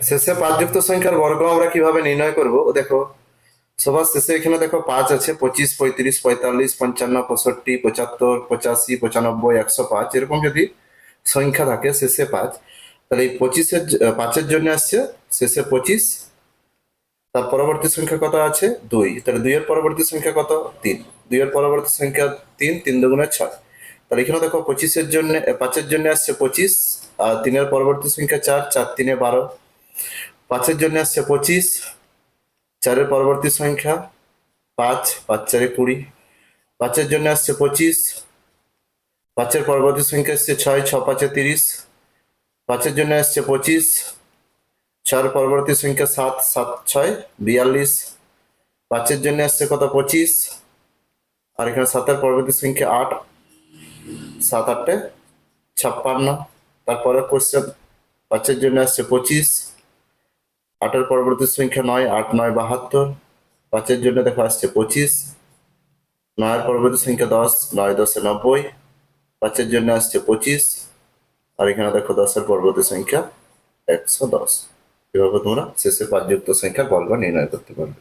শেষে 5 যুক্ত সংখ্যার বর্গ আমরা কিভাবে নির্ণয় করব দেখো। সবার শেষে এখানে দেখো 5 আছে, 25, 35, 45, 55, 65, 75, 85, 95, 105 এরকম যদি সংখ্যা থাকে শেষে 5, তাহলে এই 5-এর জন্য আসছে শেষে 25, তার পরবর্তী সংখ্যা কত আছে 2, তাহলে 2 এর পরবর্তী সংখ্যা কত 3, 2 এর পরবর্তী সংখ্যা 3, 3 দুগুণে 6। তাহলে এখানে দেখো 25-এর জন্য 5-এর জন্য আসছে 25, আর 3 এর পরবর্তী সংখ্যা 4, 4 3 12, 5-এর জন্য আসছে 25, 4-এর পরবর্তী সংখ্যা 5, 5 4 20, 5-এর জন্য আসছে 25, 5-এর পরবর্তী সংখ্যা আসছে 6, 6 5 30, 5-এর জন্য আসছে 25, 6-এর পরবর্তী সংখ্যা 7, 7 6 42, 5-এর জন্য আসছে কত 25, আর এখানে 7-এর পরবর্তী সংখ্যা 8, 7 8 56। তারপরে কোশ্চেন 5-এর জন্য আসছে 25, 8-এর পরবর্তী সংখ্যা 9, 8 9 72, 5-এর জন্য দেখো আসছে 25, 9-এর পরবর্তী সংখ্যা 10, 9 10 90, 5-এর জন্য আসছে 25, আর এখানে দেখো 10-এর পরবর্তী সংখ্যা 110। এভাবে তোমরা শেষে 5 যুক্ত সংখ্যার বর্গ নির্ণয় করতে পারবে।